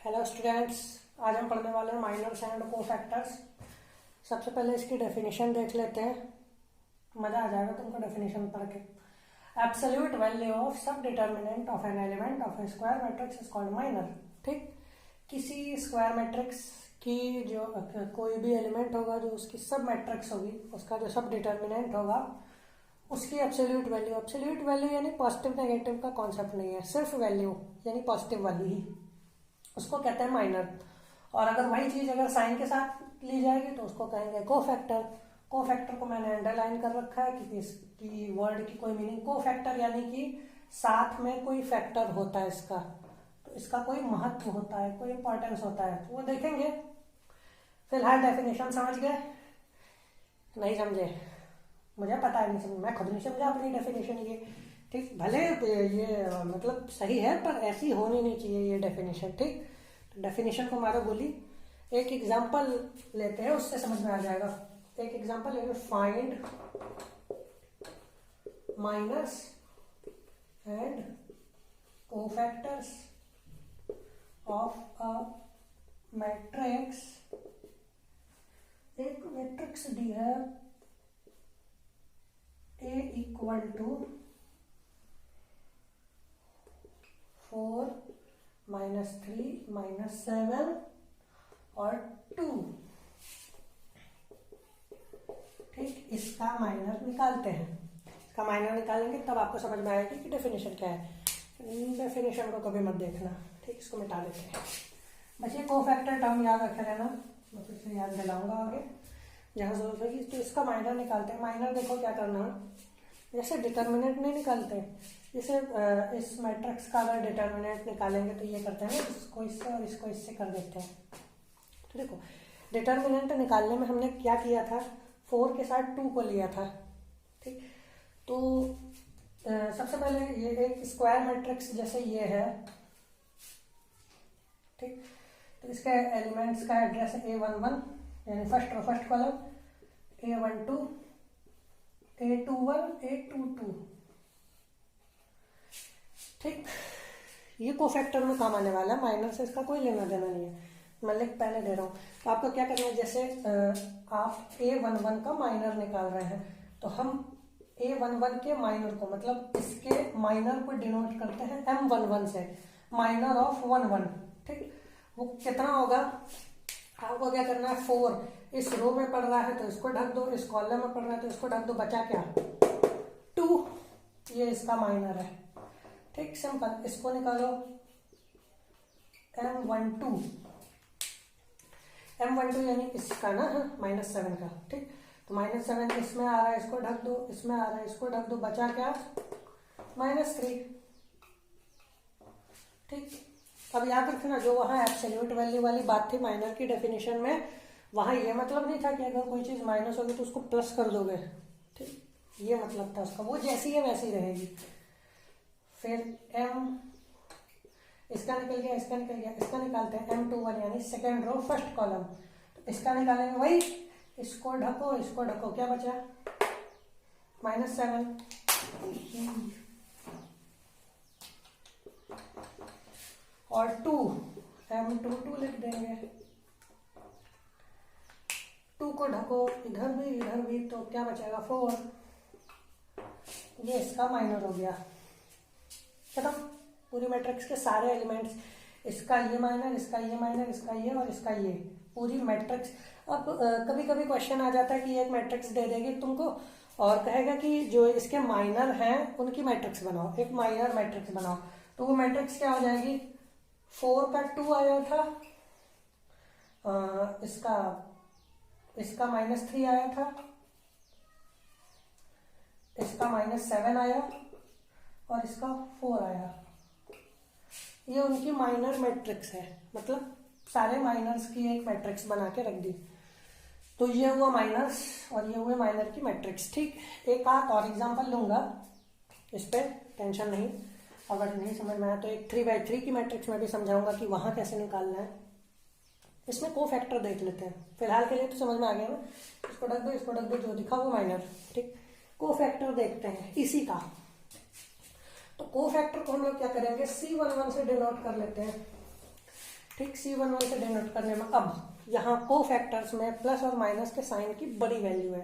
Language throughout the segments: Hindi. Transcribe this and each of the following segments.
हेलो स्टूडेंट्स, आज हम पढ़ने वाले हैं माइनर्स एंड कोफैक्टर्स। सबसे पहले इसकी डेफिनेशन देख लेते हैं, मज़ा आ जाएगा तुमको डेफिनेशन पढ़ के। एब्सोल्यूट वैल्यू ऑफ सब determinant of an element of A square matrix is called minor. ठीक, किसी स्क्वायर मैट्रिक्स की जो कोई भी एलिमेंट होगा जो उसकी सब मैट्रिक्स होगी, उसका जो सब डिटर्मिनेंट होगा उसकी एब्सोल्यूट वैल्यू। एब्सोल्यूट वैल्यू यानी पॉजिटिव नेगेटिव का कॉन्सेप्ट नहीं है, सिर्फ वैल्यू यानी पॉजिटिव वाली ही, उसको कहते हैं माइनर। और अगर वही चीज अगर साइन के साथ ली जाएगी तो उसको कहेंगे कोफैक्टर। कोफैक्टर को मैंने अंडरलाइन कर रखा है कि इसकी वर्ड की कोई मीनिंग, कोफैक्टर यानी कि साथ में कोई फैक्टर होता है इसका, तो इसका कोई महत्व होता है, कोई इंपॉर्टेंस होता है, तो वो देखेंगे। फिलहाल डेफिनेशन समझ गए? नहीं समझे? मुझे पता है नहीं समझ, मैं खुद नहीं समझा अपनी डेफिनेशन ये। ठीक, भले ये मतलब सही है पर ऐसी होनी नहीं चाहिए ये डेफिनेशन। ठीक, तो डेफिनेशन को मारो गोली। एक एग्जांपल लेते हैं, उससे समझ में आ जाएगा। एक एग्जांपल लेंगे, find minus and cofactors of a matrix. एक मैट्रिक्स दी है A इक्वल टू 4 -3 -7 और 2। ठीक, इसका माइनर निकालते हैं। इसका माइनर निकालेंगे तब आपको समझ में आएगी कि डेफिनेशन क्या है। डेफिनेशन को कभी मत देखना। ठीक, इसको मिटा देते हैं। बस ये कोफैक्टर टर्म याद रखे रहना, मैं फिर से याद दिलाऊंगा आगे जहाँ जरूरत होगी। तो इसका माइनर निकालते हैं। माइनर देखो क्या करना है, जैसे डिटर्मिनेंट नहीं निकालते, जैसे इस मैट्रिक्स का अगर डिटर्मिनेंट निकालेंगे तो ये करते हैं ना, इसको इससे और इसको इससे कर देते हैं। तो देखो डिटर्मिनेंट निकालने में हमने क्या किया था, 4 के साथ 2 को लिया था। ठीक, तो सबसे पहले ये एक स्क्वायर मैट्रिक्स जैसे ये है। ठीक, तो इसके एलिमेंट्स का एड्रेस है A11 यानी first column, A12 A21 A22। ठीक, ये कोफैक्टर में काम आने वाला है, माइनर से इसका कोई लेना देना नहीं है, मैं लिख पहले दे रहा हूँ। तो आपको क्या करना है, जैसे आप A11 का माइनर निकाल रहे हैं तो हम A11 के माइनर को, मतलब इसके माइनर को डिनोट करते हैं M11 से, माइनर ऑफ 11। ठीक, वो कितना होगा, आपको क्या करना है, 4 इस रो में पड़ रहा है तो इसको ढक दो, इस कॉलम में पड़ रहा है तो इसको ढक दो, बचा क्या 2, ये इसका माइनर है। ठीक, सिंपल, इसको निकालो M12 यानी इसका ना -7 का। ठीक, तो -7 इसमें आ रहा है, इसको ढक दो, इसमें आ रहा है, इसको ढक दो, बचा क्या -3। ठीक, अब याद रखना जो वहाँ एब्सोल्यूट वैल्यू वाली बात थी माइनर की डेफिनेशन में, वहाँ ये मतलब नहीं था कि अगर कोई चीज़ माइनस होगी तो उसको प्लस कर दोगे। ठीक, ये मतलब था उसका, वो जैसी है वैसी रहेगी। फिर M, इसका निकल गया, इसका निकल गया, इसका निकालते हैं M21 यानी सेकेंड रो फर्स्ट कॉलम, तो इसका निकालेंगे वही, इसको ढको, इसको ढको, क्या बचा -7 और 2 M22 लिख देंगे, 2 को ढको, इधर भी, तो क्या बचेगा 4। ये इसका माइनर हो गया, खत्म। पूरी मैट्रिक्स के सारे एलिमेंट्स, इसका ये माइनर, इसका ये माइनर, इसका ये और इसका ये, पूरी मैट्रिक्स। अब कभी कभी क्वेश्चन आ जाता है कि एक मैट्रिक्स दे देगी तुमको और कहेगा कि जो इसके माइनर हैं उनकी मैट्रिक्स बनाओ, एक माइनर मैट्रिक्स बनाओ। तो वो मैट्रिक्स क्या हो जाएगी, 4 का 2 आया था, इसका -3 आया था, इसका -7 आया और इसका 4 आया। ये उनकी माइनर मैट्रिक्स है, मतलब सारे माइनर्स की एक मैट्रिक्स बना के रख दी। तो ये हुआ माइनर्स और ये हुए माइनर की मैट्रिक्स। ठीक, एक आध और एग्जांपल लूंगा, इस पे टेंशन नहीं, अगर नहीं समझ में आया तो एक 3x3 की मैट्रिक्स में भी समझाऊंगा कि वहां कैसे निकालना है। इसमें कोफैक्टर देख लेते हैं, फिलहाल के लिए तो समझ में आ गया ना, इसको ढक दो, इसको ढक दो, जो दिखा वो माइनर। ठीक, कोफैक्टर देखते हैं इसी का। तो कोफैक्टर को हम लोग क्या करेंगे, C11 से डिनोट कर लेते हैं। ठीक, C11 से डिनोट करने में। अब यहाँ को फैक्टर्स में प्लस और माइनस के साइन की बड़ी वैल्यू है।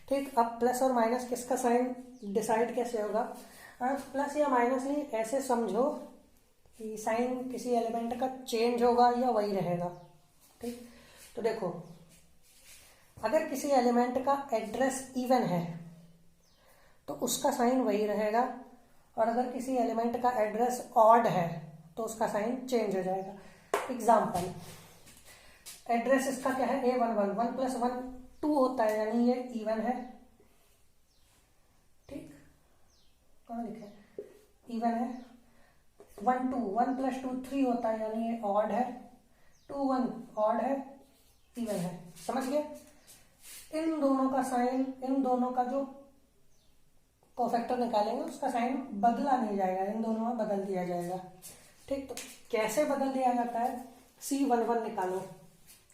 ठीक, अब प्लस और माइनस किसका साइन डिसाइड कैसे होगा? प्लस या माइनस नहीं, ऐसे समझो कि साइन किसी एलिमेंट का चेंज होगा या वही रहेगा। ठीक, तो देखो अगर किसी एलिमेंट का एड्रेस इवन है तो उसका साइन वही रहेगा, और अगर किसी एलिमेंट का एड्रेस ऑड है तो उसका साइन चेंज हो जाएगा। एग्जाम्पल, एड्रेस इसका क्या है? A11, 1 + 1 2 होता है, यानी ये इवन है। ठीक, कहाँ लिखा है? इवन है। 1 2, 1 + 2 3 होता है, यानी ये ऑड है। 2 1 ऑड है, इवन है। समझ गए? इन दोनों का साइन, इन दोनों का जो कोफैक्टर निकालेंगे उसका साइन बदला नहीं जाएगा, इन दोनों में बदल दिया जाएगा। ठीक, तो कैसे बदल दिया जाता है? C11 निकालो।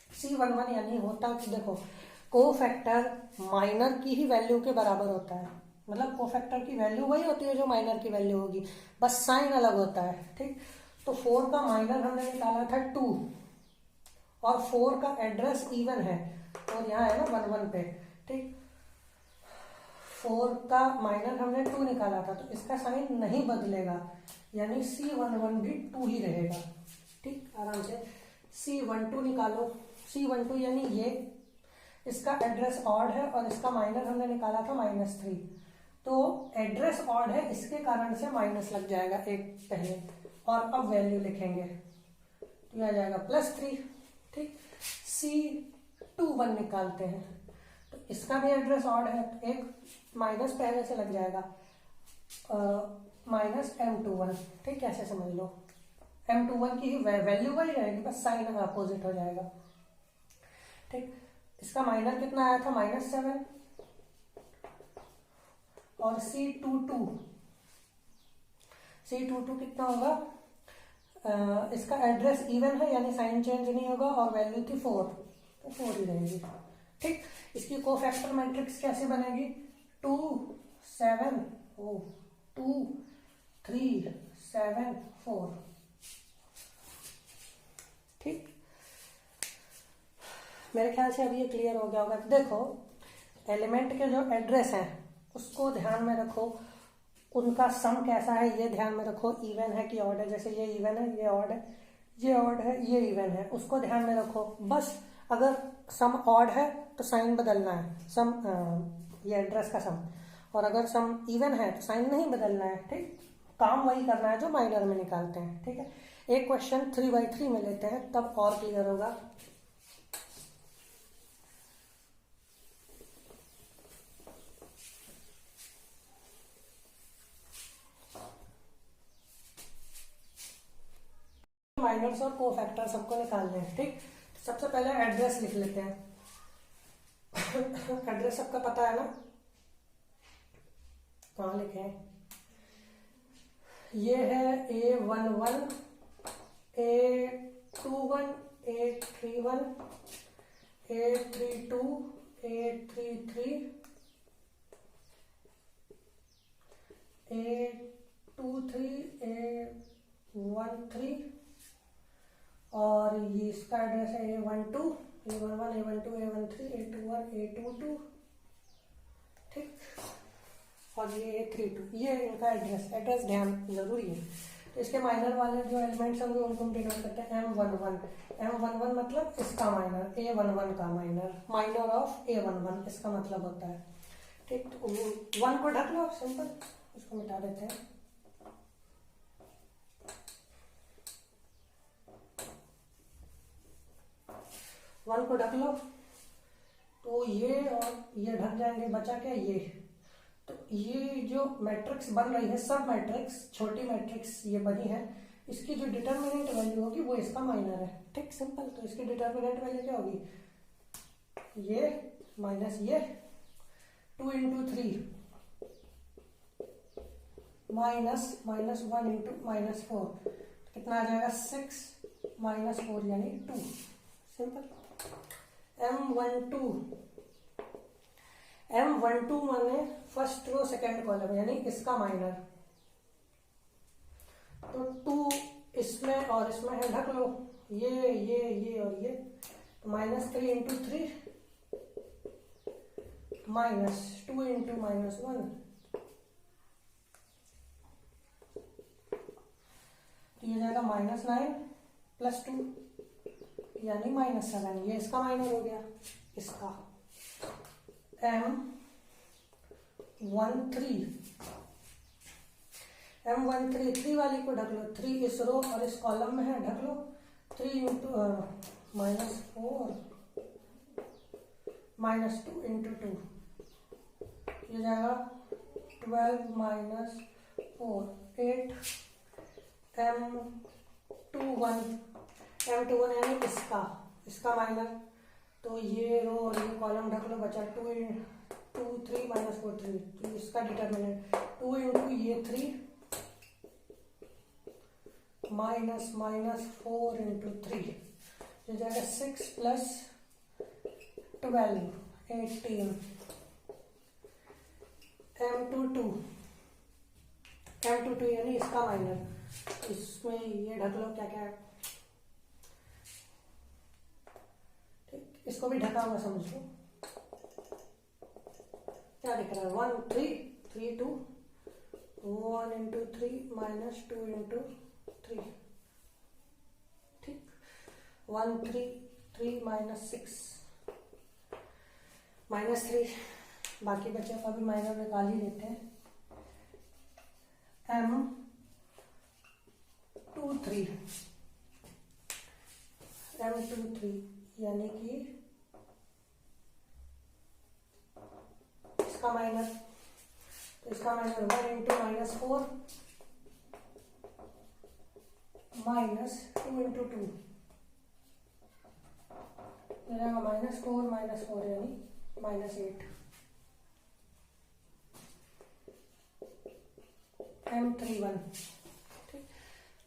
C11 यानी होता कि देखो कोफैक्टर माइनर की ही वैल्यू के बराबर होता है, मतलब कोफैक्टर की वैल्यू वही होती है जो माइनर की वैल्यू होगी, बस साइन अलग होता है। ठीक, तो 4 का माइनर हमने निकाला था 2, और 4 का एड्रेस इवन है, और यहाँ है ना 1 1 पे। ठीक, 4 का माइनर हमने 2 निकाला था, तो इसका साइन नहीं बदलेगा, यानी C11 भी 2 ही रहेगा। ठीक, आराम से C12 निकालो। C12 यानी ये, इसका एड्रेस ऑड है और इसका माइनर हमने निकाला था -3, तो एड्रेस ऑड है, इसके कारण से माइनस लग जाएगा एक पहले, और अब वैल्यू लिखेंगे तो आ जाएगा +3। ठीक, C21 निकालते हैं, तो इसका भी एड्रेस ऑड है, तो एक माइनस पहले से लग जाएगा, -M21। ठीक, ऐसे समझ लो, M21 की ही वैल्यू वही रहेगी, बस साइन अपोजिट हो जाएगा। ठीक, इसका माइनर कितना आया था? -7, और C22 कितना होगा? इसका एड्रेस इवन है, यानी साइन चेंज नहीं होगा, और वैल्यू थी 4, तो 4 ही रहेगी। ठीक, इसकी कोफैक्टर मैट्रिक्स कैसे बनेगी? 2 7 2 3 7 4। ठीक, मेरे ख्याल से अभी ये क्लियर हो गया होगा। देखो एलिमेंट के जो एड्रेस हैं उसको ध्यान में रखो, उनका सम कैसा है ये ध्यान में रखो, इवन है कि ऑड है। जैसे ये इवन है, ये ऑड है, ये ऑड है, ये इवन है, उसको ध्यान में रखो बस। अगर सम ऑड है तो साइन बदलना है, सम ये एड्रेस का सम, और अगर सम इवन है तो साइन नहीं बदलना है। ठीक, काम वही करना है जो माइनर में निकालते हैं। ठीक है, एक क्वेश्चन 3/3 में लेते हैं, तब और क्लियर होगा। माइनर्स और कोफैक्टर सबको निकालने हैं। ठीक, सबसे पहले एड्रेस लिख लेते हैं। एड्रेस सबका पता है ना? कहाँ लिखे हैं? ये है A11, A21, A31, A32, A33, A23, A13, और ये इसका एड्रेस है A12, A11, A12, A13, A21, A22। ठीक, और ये A32, ये इनका एड्रेस ध्यान जरूरी है। तो इसके माइनर वाले जो एलिमेंट्स होंगे उनको हम डिनोट करते हैं M11। M11 मतलब इसका माइनर, A11 का माइनर ऑफ A11 इसका मतलब होता है। ठीक, तो 1 को ढक लो, सिंपल, इसको मिटा देते हैं। वन को ढक लो, तो ये और ये ढक जाएंगे, बचा क्या? ये। तो ये जो मैट्रिक्स बन रही है, सब मैट्रिक्स, छोटी मैट्रिक्स ये बनी है, इसकी जो डिटर्मिनेंट वैल्यू होगी वो इसका माइनर है। ठीक, सिंपल। तो इसकी डिटर्मिनेंट वैल्यू क्या होगी? ये माइनस ये 2 × 3 -1 × -4, कितना आ जाएगा? 6 -4 यानी 2। सिंपल। M12 माने फर्स्ट रो सेकेंड कॉलम, यानी इसका माइनर। तो 2 इसमें और इसमें है, ढक लो, ये और ये, -3 इंटू 3 -2 इंटू -1, तो ये जाएगा -9 + 2 यानी -7। ये इसका माइनर हो गया। इसका M13 3 वाली को ढक लो, 3 इस रो और इस कॉलम में है, ढक लो। 3 इंटू -4 -2 इंटू 2, ये जाएगा 12 -4 8। M21 यानी इसका माइनर, तो ये रो और ये कॉलम ढक लो, बचा 2 3 -4 3, तो इसका डिटर्मिनेंट 2 इंटू ये 3 -4 इंटू 3, जो जाएगा 6 + 12 18। M22 यानी इसका माइनर, इसमें ये ढक लो क्या क्या है, ठीक, इसको भी ढका हुआ समझ लो। क्या दिख रहा है? 1 3 3 2 1 इंटू 3 -2 इंटू 3, ठीक। 1 3 3 -6 -3, बाकी बच्चे का भी माइनर निकाल ही देते हैं। M23 यानी कि इसका माइनर, तो इसका माइनर 1 इंटू -4 -2 इंटू 2, मिलेगा -4 यानी -8। M31, ठीक।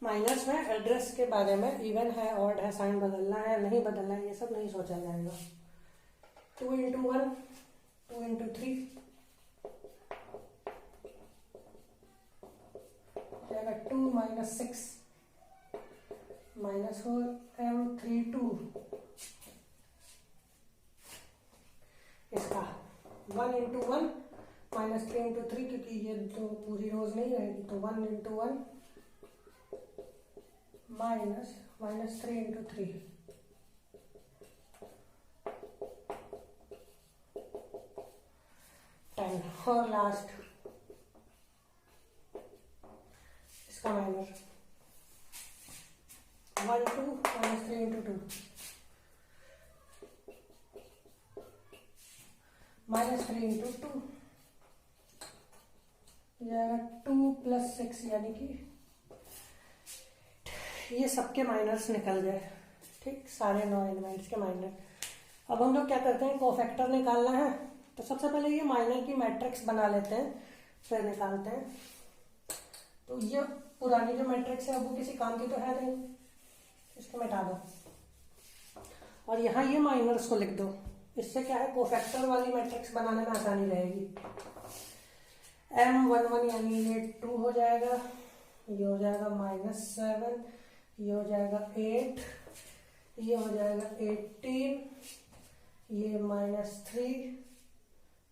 माइनस में एड्रेस के बारे में, इवन है ऑड है, साइन बदलना है नहीं बदलना है, ये सब नहीं सोचा जाएगा। 2 इंटू 1 2 इंटू 3 जाएगा 2 -6 -4। M32 इसका 1 इंटू 1 -3 इंटू 3, क्योंकि ये तो पूरी रोज नहीं रहेगी, तो 1 इंटू 1 -3 इंटू 3, और लास्ट इसका माइनर 1 2 -3 इंटू 2 -3 इंटू 2, जाएगा 2 + 6 यानी कि ये सबके माइनर्स निकल गए, ठीक, सारे 9 एलिमेंट्स के माइनर। अब हम लोग क्या करते हैं, कोफैक्टर निकालना है, तो सबसे पहले ये माइनर की मैट्रिक्स बना लेते हैं, फिर निकालते हैं। तो ये पुरानी जो मैट्रिक्स है वो किसी काम की तो है नहीं, इसको मिटा दो और यहाँ ये माइनर्स को लिख दो। इससे क्या है, कोफैक्टर वाली मैट्रिक्स बनाने में आसानी रहेगी। M11 यानी ये 2 हो जाएगा, ये हो जाएगा -7, ये हो जाएगा 8, ये हो जाएगा 18, ये -3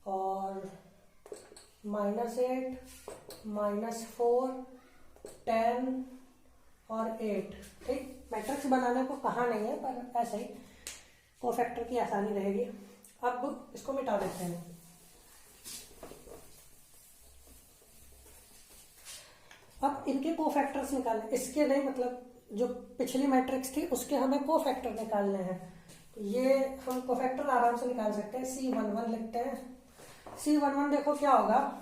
और -8 -4 10 और 8, ठीक। मैट्रिक्स बनाने को कहा नहीं है, पर ऐसे ही कोफैक्टर की आसानी रहेगी। अब इसको मिटा देते हैं। अब इनके कोफैक्टर्स निकालने, इसके नहीं, मतलब जो पिछली मैट्रिक्स थी उसके हमें कोफैक्टर निकालने हैं। तो ये हम कोफैक्टर आराम से निकाल सकते हैं। C11 लिखते हैं। C11 देखो क्या होगा,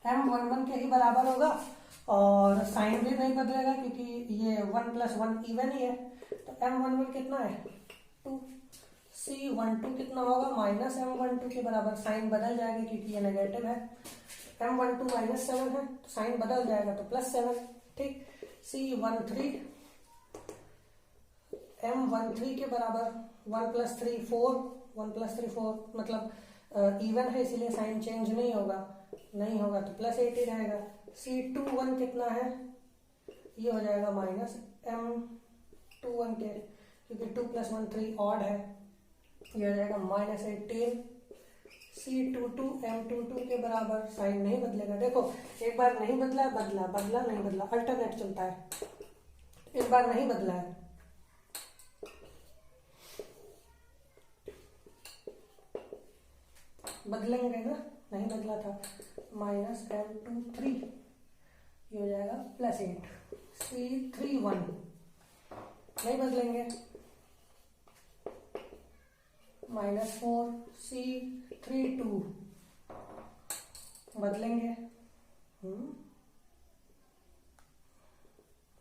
M11 के ही बराबर होगा और साइन भी नहीं बदलेगा क्योंकि ये 1 + 1 इवन ही है। तो M11 कितना है 2, C12 कितना होगा -M12 के बराबर, साइन बदल जाएगा क्योंकि ये नेगेटिव है। M12 -7 है तो साइन बदल जाएगा तो +7, ठीक। C13 M13 के बराबर 1 + 3 4, 1 + 3 4 मतलब इवन है इसीलिए साइन चेंज नहीं होगा तो +8 ही रहेगा। C21 कितना है, ये हो जाएगा -M21 2 1 कैरी, क्योंकि 2 + 1 3 ऑड है। ये आ जाएगा -18 C22 M22 के बराबर। साइन नहीं बदलेगा, देखो एक बार नहीं बदला बदला, बदला नहीं बदला, अल्टरनेट चलता है। एक बार नहीं बदला है, बदलेंगे ना, नहीं बदला था, -M23, ये हो जाएगा +8 C31, नहीं बदलेंगे, -4 C32, बदलेंगे,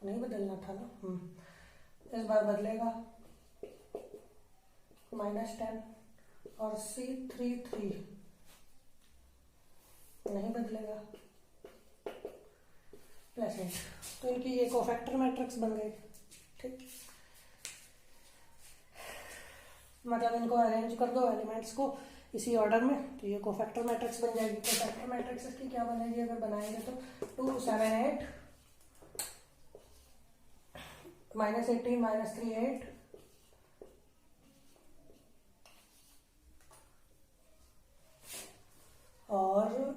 नहीं बदलना था ना, इस बार बदलेगा, -10 और C33 नहीं बदलेगा, +8। तो इनकी ये कोफैक्टर मैट्रिक्स बन गई। ठीक, मतलब इनको अरेंज कर दो एलिमेंट्स को इसी ऑर्डर में, तो ये कोफैक्टर मैट्रिक्स बन जाएगी। कोफैक्टर मैट्रिक्स इसकी क्या बनेगी अगर बनाएंगे तो 2 7 8 -18 -3 8 और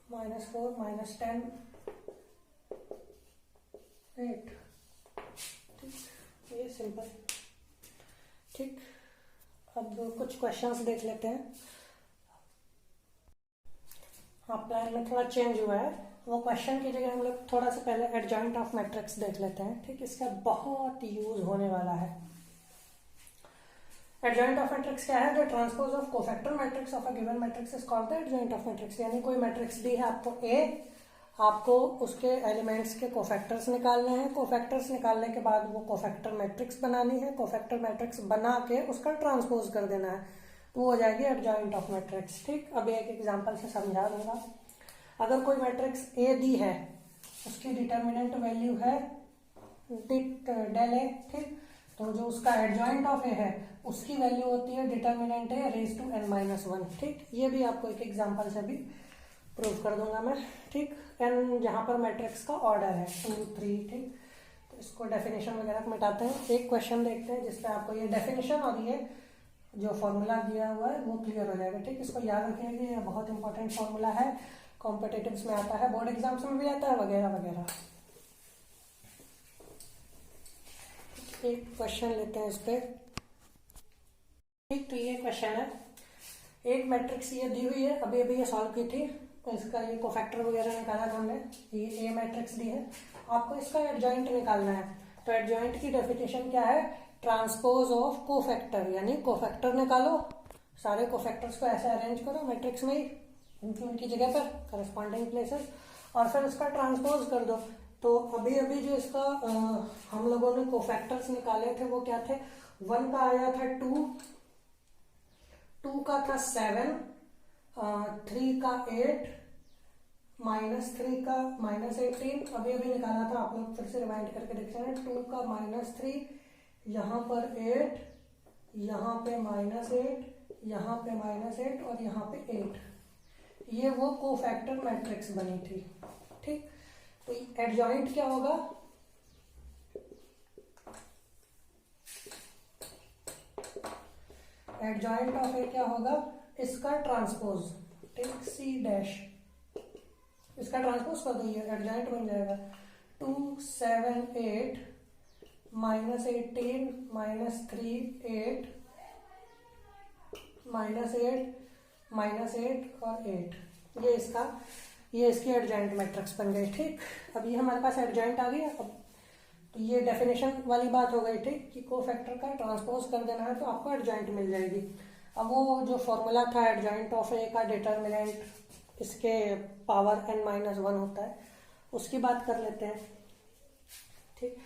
-4 -10 8। ठीक, ये सिंपल। ठीक, अब कुछ क्वेश्चंस देख लेते हैं। हाँ, प्लान में थोड़ा चेंज हुआ है, वो क्वेश्चन की जगह हम लोग थोड़ा सा पहले एडजॉइंट ऑफ मैट्रिक्स देख लेते हैं। ठीक, इसका बहुत यूज होने वाला है। एडजॉइंट ऑफ मैट्रिक्स क्या है? The transpose of cofactor matrix of a given matrix is called the adjoint of matrix. यानी कोई मैट्रिक्स दी है आपको ए, आपको उसके एलिमेंट्स के कोफैक्टर्स निकालने हैं। कोफैक्टर्स निकालने के बाद वो कोफैक्टर मैट्रिक्स बनानी है। कोफैक्टर मैट्रिक्स बना के उसका ट्रांसपोज कर देना है, तो वो हो जाएगी एडजॉइंट ऑफ मैट्रिक्स। ठीक, अभी एक एग्जांपल से समझा दूंगा। अगर कोई मैट्रिक्स ए दी है, उसकी डिटर्मिनेंट वैल्यू है del a, ठीक, तो जो उसका एडजॉइंट ऑफ ए है उसकी वैल्यू होती है determinant A raise to n-1। ठीक, ये भी आपको एक एग्जांपल से भी प्रूव कर दूंगा मैं। ठीक, n जहां पर मैट्रिक्स का ऑर्डर है 2 3। ठीक, तो इसको डेफिनेशन वगैरह मिटाते हैं। एक क्वेश्चन देखते हैं जिसपे आपको ये डेफिनेशन और ये जो फॉर्मूला दिया हुआ है वो क्लियर हो जाएगा। ठीक, इसको याद रखिएगा, ये बहुत इंपॉर्टेंट फॉर्मूला है, कॉम्पिटिटिव्स में आता है, बोर्ड एग्जाम्स में भी आता है, वगैरह वगैरह। एक क्वेश्चन लेते हैं इस पे। ठीक, तो ये क्वेश्चन है, एक मैट्रिक्स ये दी हुई है, अभी अभी ये सॉल्व की थी, तो इसका ये कोफैक्टर वगैरह निकाला था हमने। ये ए मैट्रिक्स दी है, आपको इसका एडजॉइंट निकालना है। तो एडजॉइंट की डेफिनेशन क्या है? ट्रांसपोज ऑफ कोफैक्टर, यानी कोफैक्टर निकालो, सारे कोफैक्टर्स को ऐसे अरेंज करो मैट्रिक्स में ही, उनकी जगह पर करस्पॉन्डिंग प्लेसेस, और फिर उसका ट्रांसपोज कर दो। तो अभी अभी जो इसका हम लोगों ने कोफैक्टर्स निकाले थे वो क्या थे? 1 का आया था 2, 2 का था 7, 3 का 8, -3 का -18। अभी अभी निकाला था, आप लोग फिर से रिमाइंड करके देख रहे हैं। 2 का -3, यहाँ पर 8, यहाँ पे -8, यहाँ पे -8 और यहाँ पे 8। ये वो कोफैक्टर मैट्रिक्स बनी थी। ठीक, तो एडजॉइंट क्या होगा? एडजॉइंट ऑफ ए क्या होगा? इसका ट्रांसपोज। ठीक, C', इसका ट्रांसपोज कर दो, ये एडजॉइंट बन जाएगा। 2 7 8 -18 -3 8 -8 और 8। ये इसकी एडजॉइंट मैट्रिक्स बन गई। ठीक, अब ये हमारे पास एडजॉइंट आ गई। अब तो ये डेफिनेशन वाली बात हो गई। ठीक, कि कोफैक्टर का ट्रांसपोज कर देना है तो आपको एडजॉइंट मिल जाएगी। अब वो जो फॉर्मूला था एडजॉइंट ऑफ ए का, डिटर्मिनेंट इसके पावर n-1 होता है, उसकी बात कर लेते हैं। ठीक,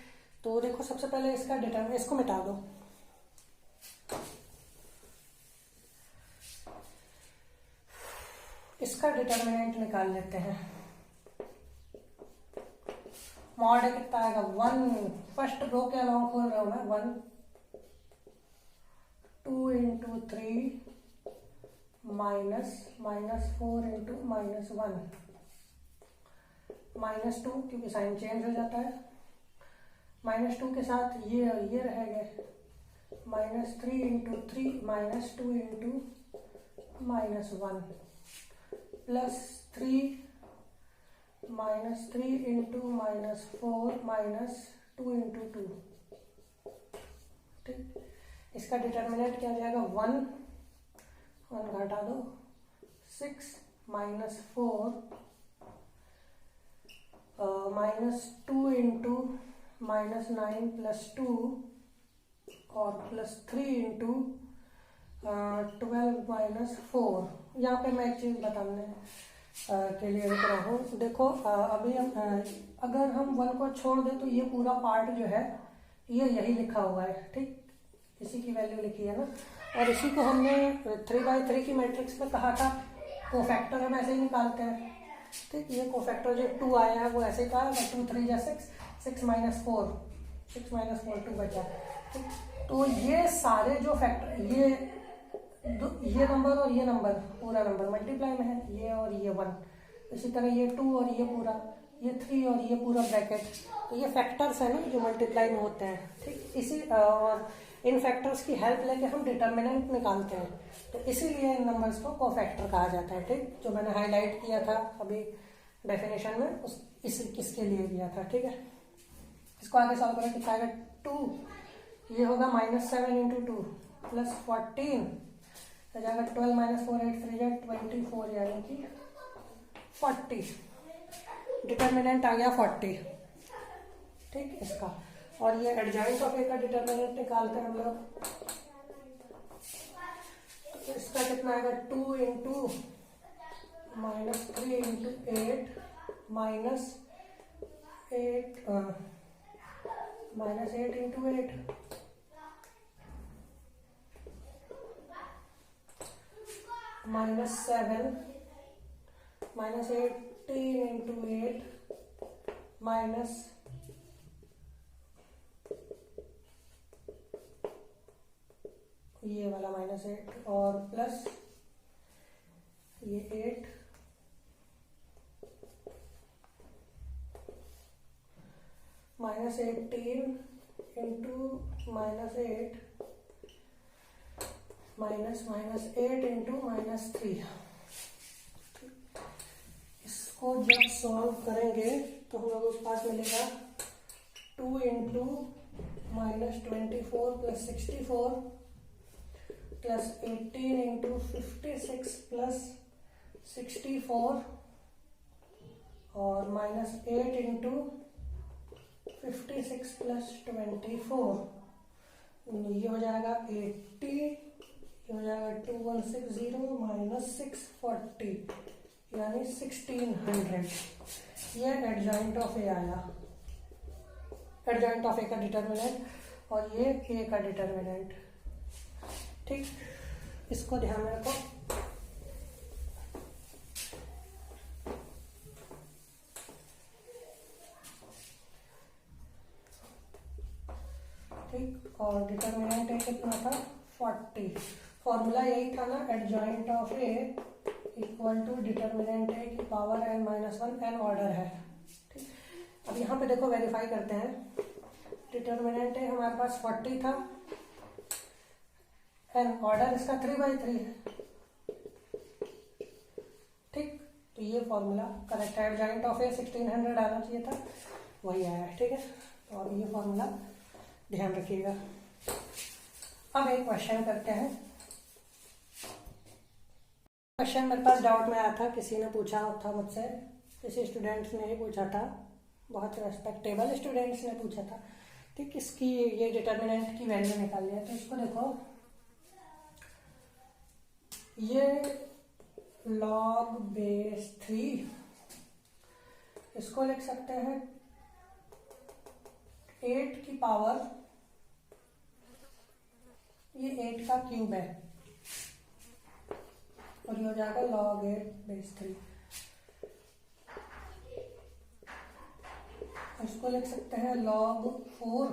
तो देखो सबसे पहले इसका डिटर्मिनेंट, इसको मिटा दो। इसका डिटर्मिनेंट निकाल लेते हैं। मॉड कितना आएगा? 1, फर्स्ट रो के अलॉन्ग खोल रहा हूं मैं, 1 2 × 3 -4 × -1 -2, क्योंकि साइन चेंज हो जाता है, -2 के साथ ये और ये रह गए, -3 into 3 -2 into -1 plus 3 -3 into -4 -2 into 2। ठीक, इसका डिटर्मिनेंट क्या आ जाएगा 1 घटा दो, 6 -4 -2 इंटू -9 प्लस 2 और प्लस 3 इंटू 12 -4। यहाँ पे मैं एक चीज़ बताने के लिए रुक रहा हूँ। देखो अभी हम अगर हम 1 को छोड़ दें तो ये पूरा पार्ट जो है ये यही लिखा हुआ है। ठीक, इसी की वैल्यू लिखी है ना, और इसी को हमने 3/3 की मैट्रिक्स में कहा था कोफैक्टर हम ऐसे ही निकालते हैं। ठीक, ये कोफैक्टर जो 2 आया है वो ऐसे ही कहा, 2 3 या 6, 6 -4 2 बचा। ठीक, तो ये सारे जो फैक्टर ये नंबर और ये नंबर पूरा नंबर मल्टीप्लाई में है, ये और ये 1, इसी तरह ये 2 और ये पूरा, ये 3 और ये पूरा ब्रैकेट, तो ये फैक्टर्स है ना जो मल्टीप्लाई में होते हैं। ठीक, इसी और इन फैक्टर्स की हेल्प लेके हम डिटर्मिनेंट निकालते हैं, तो इसीलिए इन नंबर्स को कोफैक्टर कहा जाता है। ठीक, जो मैंने हाईलाइट किया था अभी डेफिनेशन में इसके लिए किया था। ठीक है, इसको आगे सॉल्व करें कितना आएगा 2, ये होगा -7 इंटू 2 प्लस 14 हो जाएगा 12 -4 8 3 24 यानी कि 40। डिटर्मिनेंट आ गया 40। ठीक, इसका और ये एडजॉइंट ऑफ ए का डिटर्मिनेंट निकालते हैं हम लोग, तो इसका कितना आएगा 2 into -3 into 8 -8 into 8 -7 -18 into 8 minus ये वाला -8 और प्लस ये 8 -18 इंटू -8 -8 इंटू -3। इसको जब सॉल्व करेंगे तो हम लोगों के पास मिलेगा 2 into -24 plus 64 plus 18 into 56 plus 64 और -8 इंटू 56 प्लस 24, ये हो जाएगा 80, ये हो जाएगा 2160 -640 यानी 1600। ये एडजॉइंट ऑफ ए आया, एडजॉइंट ऑफ ए का डिटर्मिनेंट और ये ए का डिटर्मिनेंट। ठीक, इसको ध्यान में रखो। ठीक, और डिटर्मिनेंट ए कितना था 40। फॉर्मूला यही था ना, adjoint of A equal to determinant A की पावर n-1, n ऑर्डर है। ठीक, अब यहाँ पे देखो वेरीफाई करते हैं। डिटर्मिनेंट ए हमारे पास 40 था, n ऑर्डर इसका 3/3 है। ठीक, तो ये फॉर्मूला करेक्ट है। एडजॉइंट ऑफ ए 1600 आना चाहिए था, वही आया है। ठीक है, तो अब ये फॉर्मूला ध्यान रखिएगा। अब एक क्वेश्चन करते हैं। क्वेश्चन मेरे पास डाउट में आया था, किसी ने पूछा था मुझसे, किसी स्टूडेंट्स ने ही पूछा था, बहुत रेस्पेक्टेबल स्टूडेंट्स ने पूछा था। ठीक, इसकी ये डिटर्मिनेंट की वैल्यू निकालनी है। तो इसको देखो, ये log बेस 3, इसको लिख सकते हैं 8 की पावर, ये 8 का क्यूब है और ये हो जाएगा log 8 बेस 3। इसको लिख सकते हैं log 4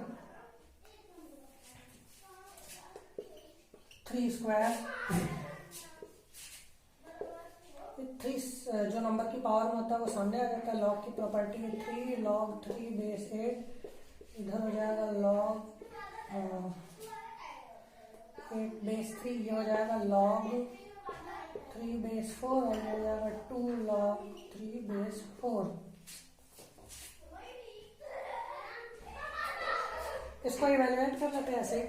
3 स्क्वायर। 3 जो नंबर की पावर में होता है वो सामने आ जाता है। log की प्रॉपर्टी है 3 log 3 बेस 8 इधर हो जाएगा log 8 base 3, ये हो जाएगा log 3 base 4 और ये हो जाएगा 2 log 3 base 4। इसको इवेल्युएट कर लेते हैं ऐसे,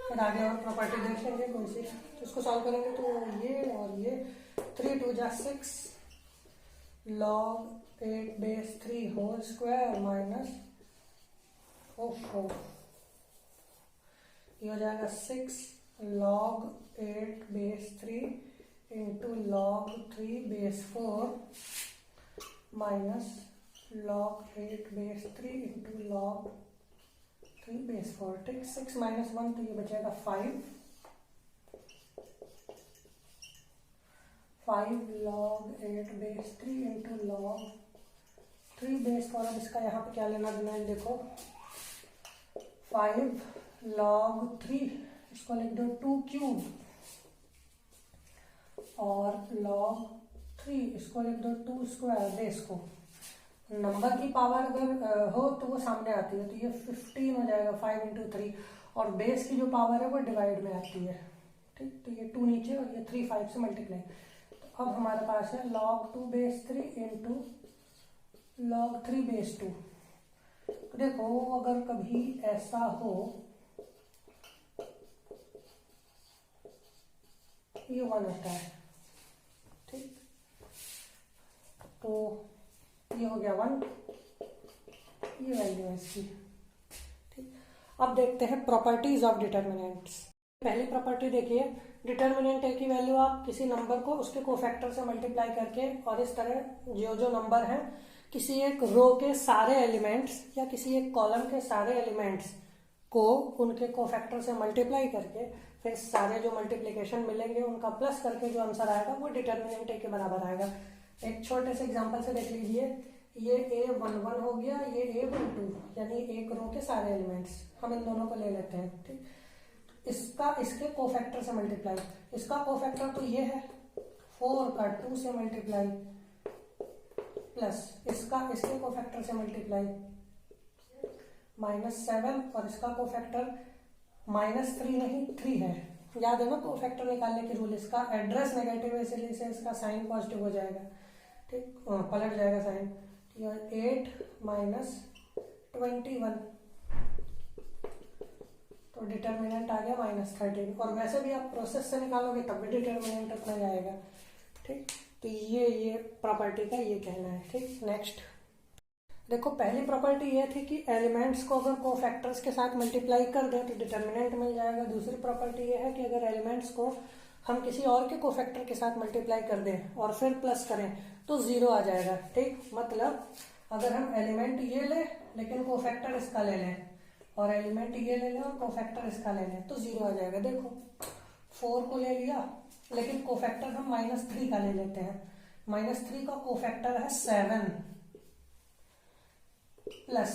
फिर आगे और प्रॉपर्टी देख लेंगे कोई सी। तो इसको सॉल्व करेंगे तो ये और ये 3 2 जा 6 log 8 base 3 whole square minus ये हो जाएगा 6 log 8 base 3 into log 3 base 4 minus log 8 base 3 into log 3 base 4। ठीक, 6 माइनस 1 तो ये बचेगा 5 log 8 base 3 into log 3 base 4। अब इसका यहाँ पे क्या लेना देना है देखो, 5 log 3, इसको लिख दो 2 क्यूब, और log 3 इसको लिख दो 2 स्क्वायर। बेस को नंबर की पावर अगर हो तो वो सामने आती है, तो ये 15 हो जाएगा 5 इंटू 3, और बेस की जो पावर है वो डिवाइड में आती है। ठीक, तो ये 2 नीचे और ये 3 5 से मल्टीप्लाई। तो अब हमारे पास है log 2 base 3 into log 3 base 2। तो देखो अगर कभी ऐसा हो, ये 1 होता है। ठीक, तो ये हो गया 1, ये वैल्यू है इसकी। ठीक, अब देखते हैं प्रॉपर्टीज ऑफ डिटर्मिनेंट्स। पहली प्रॉपर्टी देखिए, डिटर्मिनेंट ए की वैल्यू आप किसी नंबर को उसके कोफैक्टर से मल्टीप्लाई करके, और इस तरह जो नंबर है किसी एक रो के सारे एलिमेंट्स या किसी एक कॉलम के सारे एलिमेंट्स को उनके कोफैक्टर से मल्टीप्लाई करके फिर सारे जो मल्टीप्लिकेशन मिलेंगे उनका प्लस करके जो आंसर आएगा वो डिटर्मिनेंट ए के बराबर आएगा। एक छोटे से एग्जांपल से देख लीजिए, ये A11 हो गया, ये A12, यानी एक रो के सारे एलिमेंट्स। हम इन दोनों को ले लेते हैं। ठीक, इसका इसके कोफैक्टर से मल्टीप्लाई, इसका कोफैक्टर तो ये है 4 का 2 से मल्टीप्लाई, प्लस इसका इसके कोफैक्टर से मल्टीप्लाई -7, और इसका कोफैक्टर -3 नहीं 3 है। याद है ना कोफैक्टर निकालने की रूल, इसका एड्रेस नेगेटिव है इसलिए से इसका साइन पॉजिटिव हो जाएगा। ठीक, पलट जाएगा साइन। 8 - 21, तो डिटर्मिनेंट आ गया -13। और वैसे भी आप प्रोसेस से निकालोगे तब भी डिटर्मिनेंट उतना ही आएगा। ठीक, तो ये प्रॉपर्टी का ये कहना है। ठीक, नेक्स्ट देखो, पहली प्रॉपर्टी ये थी कि एलिमेंट्स को अगर कोफैक्टर्स के साथ मल्टीप्लाई कर दें तो डिटर्मिनेंट मिल जाएगा। दूसरी प्रॉपर्टी ये है कि अगर एलिमेंट्स को हम किसी और के कोफैक्टर के साथ मल्टीप्लाई कर दें और फिर प्लस करें तो 0 आ जाएगा। ठीक, मतलब अगर हम एलिमेंट ये ले लेकिन कोफैक्टर इसका ले लें, और एलिमेंट ये ले लें और कोफैक्टर इसका ले लें, तो 0 आ जाएगा। देखो 4 को ले लिया लेकिन कोफैक्टर हम -3 का ले लेते हैं, -3 का कोफैक्टर है 7, प्लस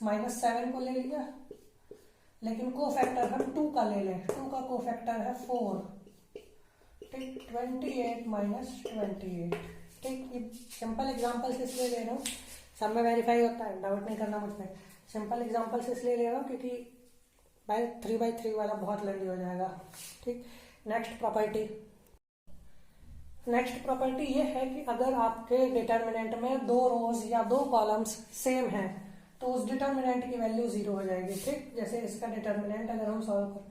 -7 को ले लिया लेकिन कोफैक्टर हम 2 का ले लें, 2 का कोफैक्टर है 4। ठीक, 28 - 28। ठीक, ये सिंपल एग्जांपल से इसलिए ले रहा हूँ, सब में वेरीफाई होता है, डाउट नहीं करना मुझमें। सिंपल एग्जांपल से इसलिए ले रहा हूँ क्योंकि भाई 3/3 वाला बहुत लेंदी हो जाएगा। ठीक, नेक्स्ट प्रॉपर्टी ये है कि अगर आपके डिटर्मिनेंट में 2 रोज या 2 कॉलम्स सेम हैं तो उस डिटर्मिनेंट की वैल्यू 0 हो जाएगी। ठीक, जैसे इसका डिटर्मिनेंट अगर हम सॉल्व करें,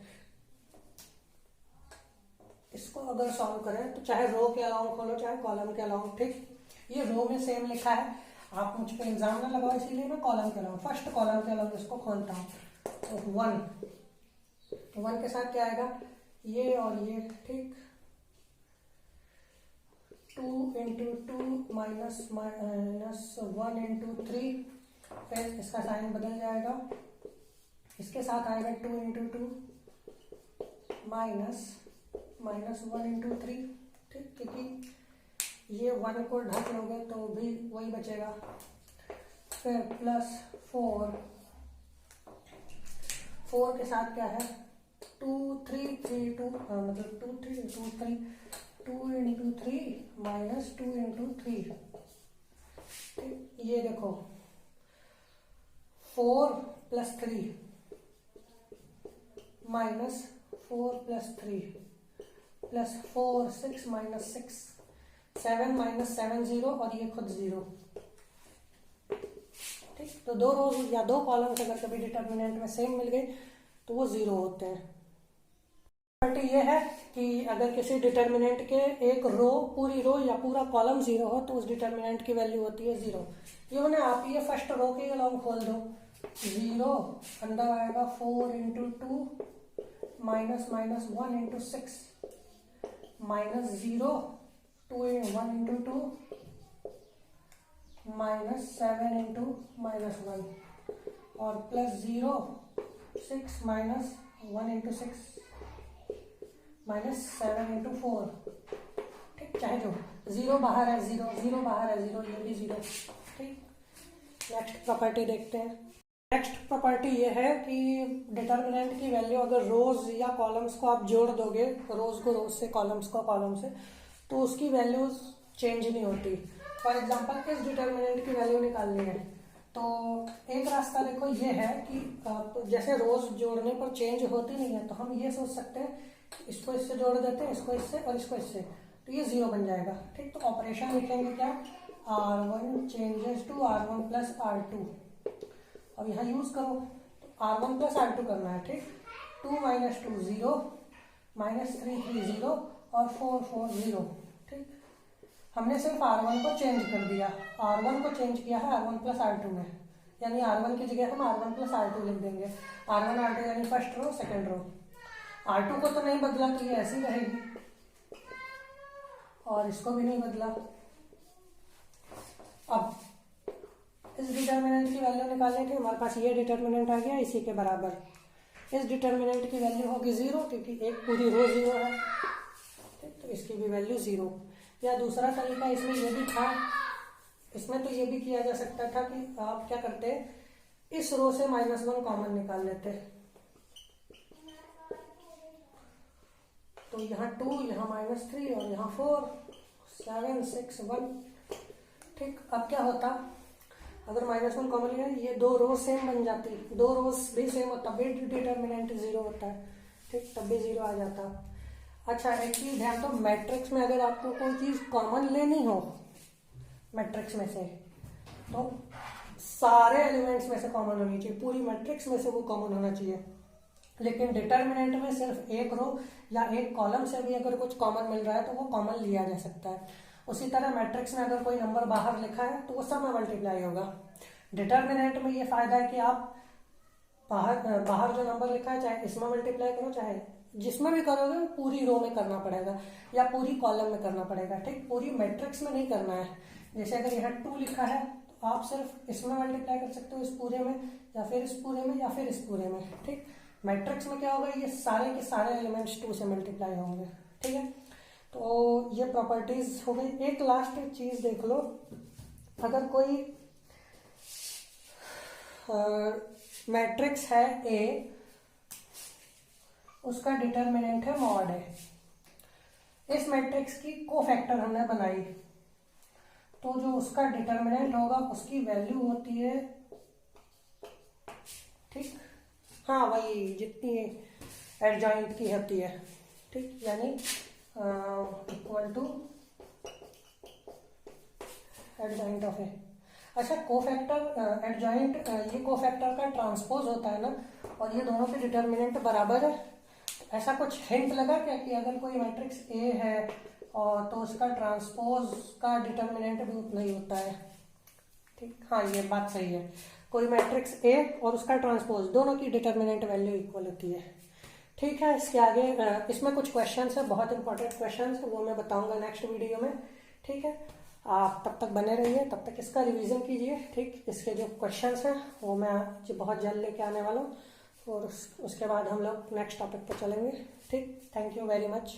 इसको अगर सॉल्व करें तो चाहे रो के अलाउंग खोलो चाहे कॉलम के अलाउंग। ठीक, ये रो में सेम लिखा है, आप मुझ पर एग्जाम ना लगाओ इसीलिए मैं कॉलम के अलाउंग, फर्स्ट कॉलम के अलाउंग इसको खोलता हूँ। तो 1 के साथ क्या आएगा, ये और ये। ठीक, 2 × 2 -1 × 3, फिर इसका साइन बदल जाएगा, इसके साथ आएगा 2 × 2 -1 × 3। ठीक, क्योंकि ये 1 को ढक लोगे तो भी वही बचेगा, फिर प्लस 4 के साथ क्या है 2 3 3 2, मतलब 2 3 2 3, 2 × 3 -2 × 3। ठीक, ये देखो 4 + 3 माइनस 4 + 3 + 4 6 - 6 7 - 7 0 और ये खुद 0। ठीक, तो दो रोज या दो कॉलम्स अगर कभी डिटर्मिनेंट में सेम मिल गए तो वो 0 होते हैं। प्रॉपर्टी ये है कि अगर किसी डिटर्मिनेंट के एक रो, पूरी रो या पूरा कॉलम 0 हो तो उस डिटर्मिनेंट की वैल्यू होती है 0। ये मैंने आप ये फर्स्ट रो के अलॉन्ग खोल दो, 0 अंदर आएगा 4 × 2 माइनस 1 × 6 माइनस 0 2 1 × 2 माइनस 7 × -1 और प्लस 0 6 माइनस 1 × 6 माइनस 7 × 4। ठीक, चाहे जो 0 बाहर है 0, 0 बाहर है 0, ये भी 0। ठीक, नेक्स्ट प्रॉपर्टी देखते हैं। नेक्स्ट प्रॉपर्टी ये है कि डिटर्मिनेंट की वैल्यू अगर रोज या कॉलम्स को आप जोड़ दोगे, रोज को रोज से, कॉलम्स को कॉलम से, तो उसकी वैल्यूज चेंज नहीं होती। फॉर एग्जाम्पल इस डिटर्मिनेंट की वैल्यू निकालनी है तो एक रास्ता देखो ये है कि जैसे रोज जोड़ने पर चेंज होती नहीं है तो हम ये सोच सकते हैं इसको इससे जोड़ देते हैं, इसको इससे और इसको इससे, तो ये 0 बन जाएगा। ठीक, तो ऑपरेशन लिखेंगे क्या, R1 changes to R1 + R2। अब यहाँ यूज करो तो R1 + R2 करना है। ठीक, 2 - 2 0 -3 3 0 और 4 4 0। ठीक, हमने सिर्फ R1 को चेंज कर दिया, R1 को चेंज किया है R1 + R2 में, यानी R1 की जगह हम R1 + R2 लिख देंगे। R1 R2 यानी first row second row. R2 को तो नहीं बदला तो ये ऐसी रहेगी और इसको भी नहीं बदला। अब इस डिटर्मिनेंट की वैल्यू निकालने के हमारे पास ये डिटर्मिनेंट आ गया इसी के बराबर। इस डिटर्मिनेंट की वैल्यू होगी 0 क्योंकि एक पूरी रो 0 है। तो इसकी भी वैल्यू 0। या दूसरा तरीका इसमें ये भी था, इसमें तो ये भी किया जा सकता था कि आप क्या करते, इस रो से -1 कॉमन निकाल लेते, तो यहाँ 2, यहाँ -3 और यहाँ 4 7 6 1। ठीक, अब क्या होता अगर -1 कॉमन लिया, ये दो रो सेम बन जाती, दो रोज भी सेम हो तब भी डिटर्मिनेंट 0 होता है। ठीक, तब भी 0 आ जाता। अच्छा, एक चीज ध्यान दो, मैट्रिक्स में अगर आपको कोई चीज कॉमन लेनी हो मैट्रिक्स में से, तो सारे एलिमेंट्स में से कॉमन होनी चाहिए, पूरी मैट्रिक्स में से वो कॉमन होना चाहिए। लेकिन डिटर्मिनेंट में सिर्फ एक रो या एक कॉलम से भी अगर कुछ कॉमन मिल रहा है तो वो कॉमन लिया जा सकता है। उसी तरह मैट्रिक्स में अगर कोई नंबर बाहर लिखा है तो वो सब में मल्टीप्लाई होगा। डिटर्मिनेंट में ये फायदा है कि आप बाहर जो नंबर लिखा है चाहे इसमें मल्टीप्लाई करो चाहे जिसमें भी करोगे पूरी रो में करना पड़ेगा या पूरी कॉलम में करना पड़ेगा। ठीक, पूरी मैट्रिक्स में नहीं करना है। जैसे अगर यहाँ 2 लिखा है तो आप सिर्फ इसमें मल्टीप्लाई कर सकते हो, इस पूरे में या फिर इस पूरे में या फिर इस पूरे में। ठीक, मैट्रिक्स में क्या होगा, ये सारे के सारे एलिमेंट्स 2 से मल्टीप्लाई होंगे। ठीक है, तो ये प्रॉपर्टीज हो गई। एक लास्ट चीज देख लो, अगर कोई मैट्रिक्स है ए, उसका डिटर्मिनेंट है मॉड है, इस मैट्रिक्स की कोफैक्टर हमने बनाई, तो जो उसका डिटर्मिनेंट होगा उसकी वैल्यू होती है, ठीक, हाँ वही जितनी एडजॉइंट की होती है। ठीक, यानी इक्वल टू एडजॉइंट ऑफ ए। अच्छा, कोफैक्टर एडजॉइंट, ये कोफैक्टर का ट्रांसपोज होता है ना, और ये दोनों के डिटर्मिनेंट बराबर है। ऐसा कुछ हिंट लगा क्या कि अगर कोई मैट्रिक्स ए है और तो उसका ट्रांसपोज का डिटर्मिनेंट भी उतना ही होता है। ठीक, हाँ ये बात सही है, कोई मैट्रिक्स ए और उसका ट्रांसपोज दोनों की डिटर्मिनेंट वैल्यू इक्वल होती है। ठीक है, इसके आगे इसमें कुछ क्वेश्चंस है, बहुत इंपॉर्टेंट क्वेश्चंस, वो मैं बताऊंगा नेक्स्ट वीडियो में। ठीक है, आप तब तक बने रहिए, तब तक इसका रिवीजन कीजिए। ठीक, इसके जो क्वेश्चंस हैं वो मैं बहुत जल्द लेके आने वाला हूँ और उसके बाद हम लोग नेक्स्ट टॉपिक पर चलेंगे। ठीक, थैंक यू वेरी मच।